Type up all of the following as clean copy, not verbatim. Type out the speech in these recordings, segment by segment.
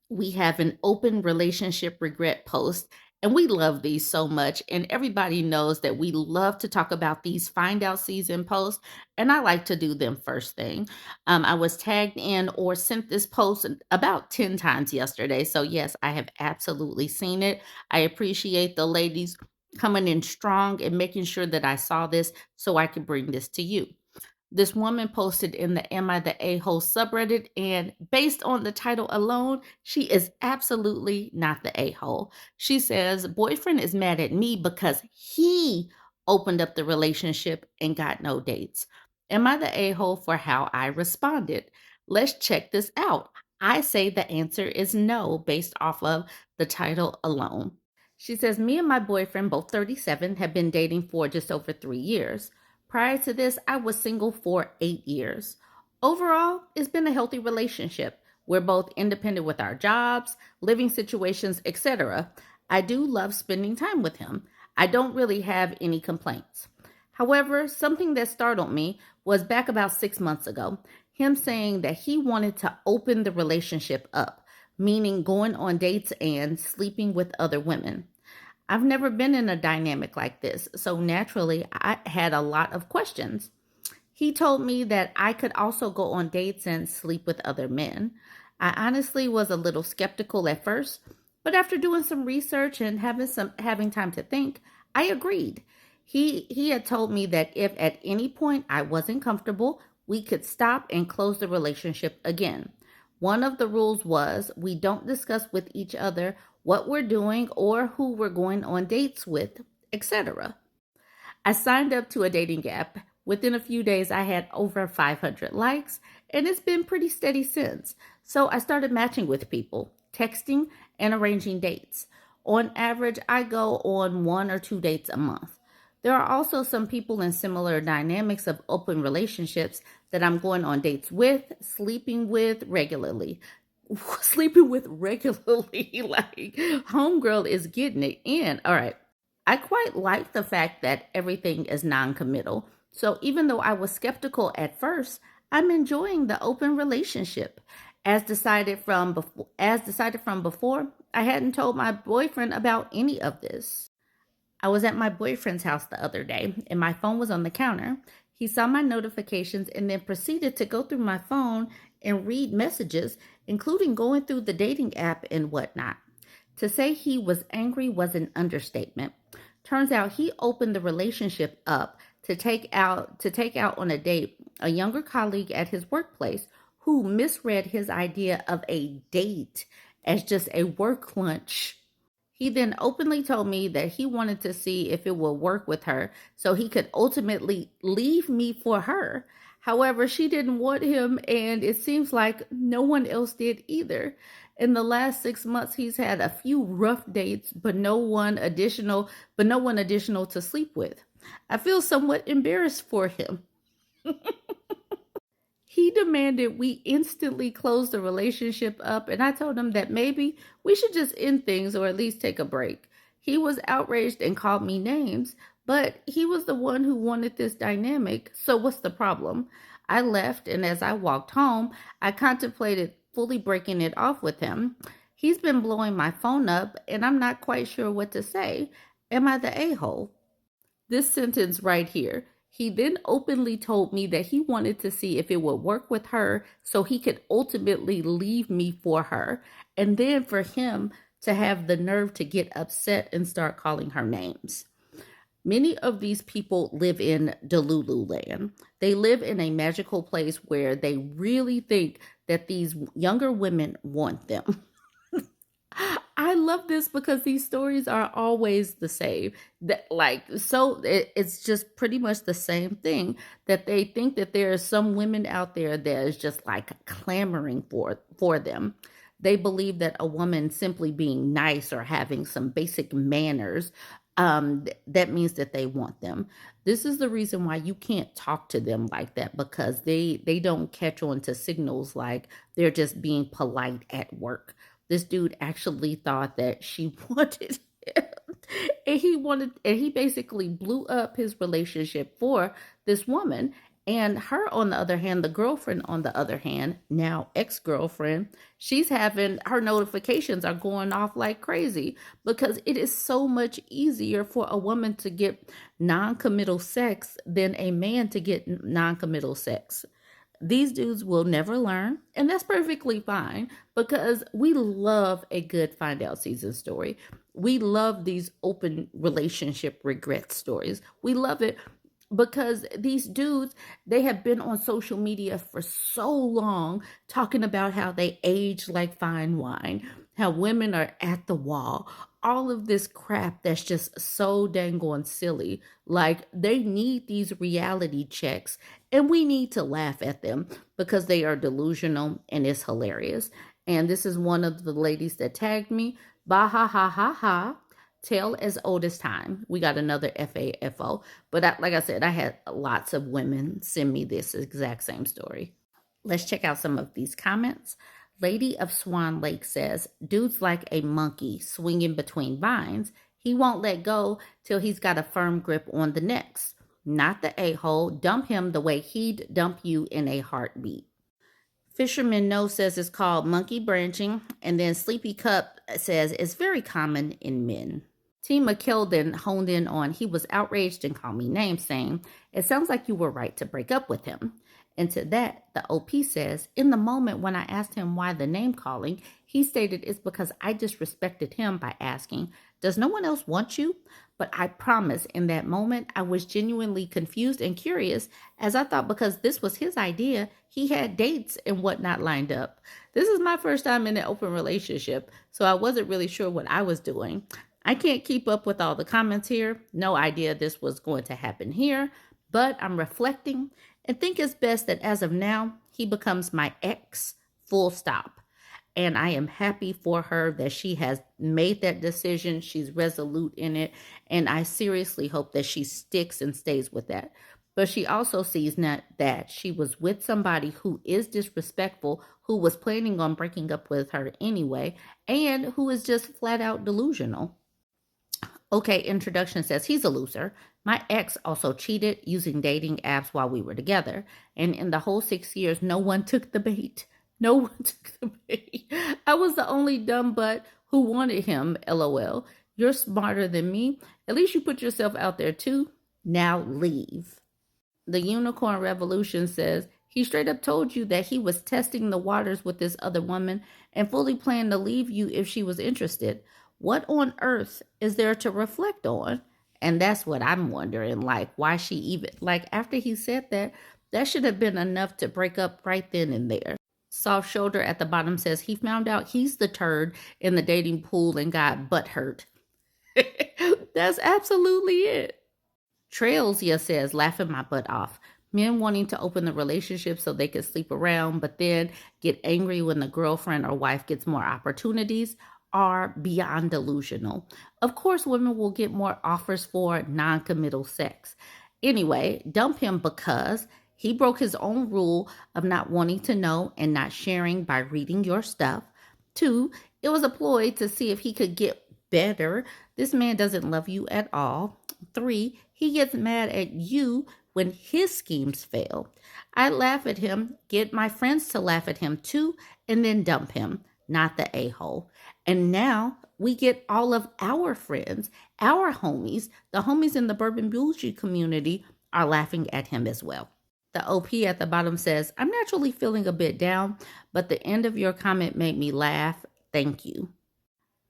We have an open relationship regret post, and we love these so much. And everybody knows that we love to talk about these find out season posts, and I like to do them first thing. I was tagged in or sent this post about 10 times yesterday. So, yes, I have absolutely seen it. I appreciate the ladies coming in strong and making sure that I saw this so I could bring this to you. This woman posted in the Am I the A-hole subreddit, and based on the title alone, she is absolutely not the a-hole. She says, boyfriend is mad at me because he opened up the relationship and got no dates. Am I the a-hole for how I responded? Let's check this out. I say the answer is no based off of the title alone. She says, me and my boyfriend, both 37, have been dating for just over 3 years. Prior to this, I was single for 8 years. Overall, it's been a healthy relationship. We're both independent with our jobs, living situations, etc. I do love spending time with him. I don't really have any complaints. However, something that startled me was back about 6 months ago, him saying that he wanted to open the relationship up, meaning going on dates and sleeping with other women. I've never been in a dynamic like this, so naturally I had a lot of questions. He told me that I could also go on dates and sleep with other men. I honestly was a little skeptical at first, but after doing some research and having time to think, I agreed. He had told me that if at any point I wasn't comfortable, we could stop and close the relationship again. One of the rules was we don't discuss with each other what we're doing or who we're going on dates with, etc. I signed up to a dating app. Within a few days, I had over 500 likes, and it's been pretty steady since. So I started matching with people, texting, and arranging dates. On average, I go on 1 or 2 dates a month. There are also some people in similar dynamics of open relationships that I'm going on dates with, sleeping with regularly. Sleeping with regularly, like homegirl is getting it in. All right. I quite like the fact that everything is non-committal. So even though I was skeptical at first, I'm enjoying the open relationship. As decided from before, I hadn't told my boyfriend about any of this. I was at my boyfriend's house the other day and my phone was on the counter. He saw my notifications and then proceeded to go through my phone and read messages, including going through the dating app and whatnot. To say he was angry was an understatement. Turns out he opened the relationship up to take out on a date a younger colleague at his workplace who misread his idea of a date as just a work lunch. He then openly told me that he wanted to see if it would work with her so he could ultimately leave me for her. However, she didn't want him, and it seems like no one else did either. In the last 6 months, he's had a few rough dates, but no one additional to sleep with. I feel somewhat embarrassed for him. He demanded we instantly close the relationship up, and I told him that maybe we should just end things or at least take a break. He was outraged and called me names, but he was the one who wanted this dynamic, so what's the problem? I left, and as I walked home, I contemplated fully breaking it off with him. He's been blowing my phone up, and I'm not quite sure what to say. Am I the a hole? This sentence right here. He then openly told me that he wanted to see if it would work with her so he could ultimately leave me for her. And then for him to have the nerve to get upset and start calling her names. Many of these people live in Delulu land. They live in a magical place where they really think that these younger women want them. I love this because these stories are always the same. It's just pretty much the same thing that they think that there are some women out there that is just like clamoring for them. They believe that a woman simply being nice or having some basic manners, that means that they want them. This is the reason why you can't talk to them like that, because they don't catch on to signals like they're just being polite at work. This dude actually thought that she wanted him. And he basically blew up his relationship for this woman. And her, on the other hand, the girlfriend, on the other hand, now ex girlfriend, she's having her notifications are going off like crazy because it is so much easier for a woman to get non committal sex than a man to get non committal sex. These dudes will never learn, and that's perfectly fine because we love a good find out season story. We love these open relationship regret stories. We love it because these dudes, they have been on social media for so long talking about how they age like fine wine, how women are at the wall, all of this crap that's just so dang on silly. Like, they need these reality checks, and we need to laugh at them because they are delusional and it's hilarious. And this is one of the ladies that tagged me. Bah ha ha ha ha. Tale as old as time. We got another FAFO. But like I said, I had lots of women send me this exact same story. Let's check out some of these comments. Lady of Swan Lake says, dude's like a monkey swinging between vines. He won't let go till he's got a firm grip on the next. Not the a-hole. Dump him the way he'd dump you in a heartbeat. Fisherman No says it's called monkey branching. And then Sleepy Cup says it's very common in men. T. McKeldon honed in on, he was outraged and called me names, saying, it sounds like you were right to break up with him. And to that, the OP says, in the moment when I asked him why the name calling, he stated it's because I disrespected him by asking, does no one else want you? But I promise in that moment, I was genuinely confused and curious, as I thought because this was his idea, he had dates and whatnot lined up. This is my first time in an open relationship, so I wasn't really sure what I was doing. I can't keep up with all the comments here. No idea this was going to happen here, but I'm reflecting and think it's best that as of now, he becomes my ex, full stop. And I am happy for her that she has made that decision. She's resolute in it. And I seriously hope that she sticks and stays with that. But she also sees that she was with somebody who is disrespectful, who was planning on breaking up with her anyway, and who is just flat out delusional. Okay, introduction says he's a loser. My ex also cheated using dating apps while we were together. And in the whole 6 years, no one took the bait. No one took the bait. I was the only dumb butt who wanted him, LOL. You're smarter than me. At least you put yourself out there too. Now leave. The Unicorn Revolution says he straight up told you that he was testing the waters with this other woman and fully planned to leave you if she was interested. What on earth is there to reflect on? And that's what I'm wondering, like, why she even, like, after he said that, that should have been enough to break up right then and there. Soft Shoulder at the bottom says he found out he's the turd in the dating pool and got butt hurt. That's absolutely it. Trails, yes, says, laughing my butt off. Men wanting to open the relationship so they can sleep around, but then get angry when the girlfriend or wife gets more opportunities are beyond delusional. Of course, women will get more offers for non-committal sex. Anyway, dump him because he broke his own rule of not wanting to know and not sharing by reading your stuff. 2, it was a ploy to see if he could get better. This man doesn't love you at all. 3, he gets mad at you when his schemes fail. I laugh at him, get my friends to laugh at him too, and then dump him, not the a-hole. And now we get all of our friends, our homies, the homies in the Bourbon Bougie community are laughing at him as well. The OP at the bottom says, I'm naturally feeling a bit down, but the end of your comment made me laugh. Thank you.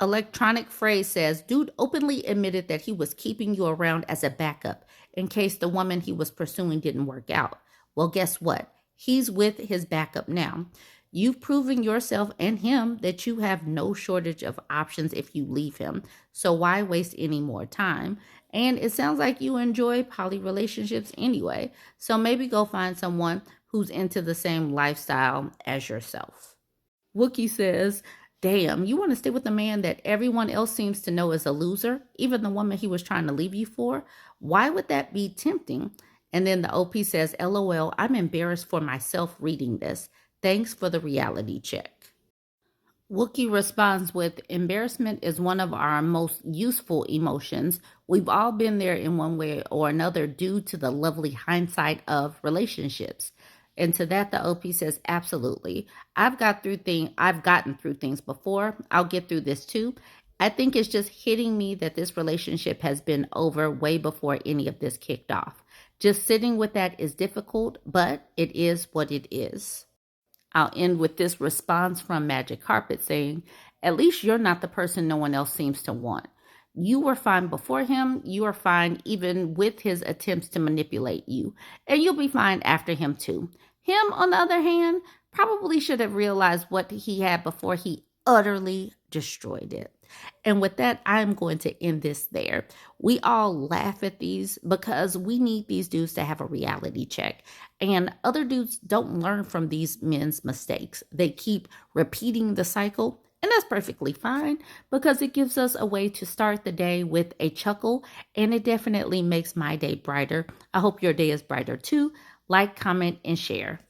Electronic Phrase says, dude openly admitted that he was keeping you around as a backup in case the woman he was pursuing didn't work out. Well, guess what? He's with his backup now. You've proven yourself and him that you have no shortage of options if you leave him. So why waste any more time? And it sounds like you enjoy poly relationships anyway. So maybe go find someone who's into the same lifestyle as yourself. Wookie says, damn, you want to stay with a man that everyone else seems to know is a loser, even the woman he was trying to leave you for? Why would that be tempting? And then the OP says, LOL, I'm embarrassed for myself reading this. Thanks for the reality check. Wookie responds with embarrassment is one of our most useful emotions. We've all been there in one way or another due to the lovely hindsight of relationships. And to that, the OP says, absolutely. I've gotten through things before. I'll get through this too. I think it's just hitting me that this relationship has been over way before any of this kicked off. Just sitting with that is difficult, but it is what it is. I'll end with this response from Magic Carpet saying, at least you're not the person no one else seems to want. You were fine before him. You are fine even with his attempts to manipulate you. And you'll be fine after him too. Him, on the other hand, probably should have realized what he had before he utterly destroyed it. And with that, I'm going to end this there. We all laugh at these because we need these dudes to have a reality check. And other dudes don't learn from these men's mistakes. They keep repeating the cycle. And that's perfectly fine because it gives us a way to start the day with a chuckle. And it definitely makes my day brighter. I hope your day is brighter too. Like, comment, and share.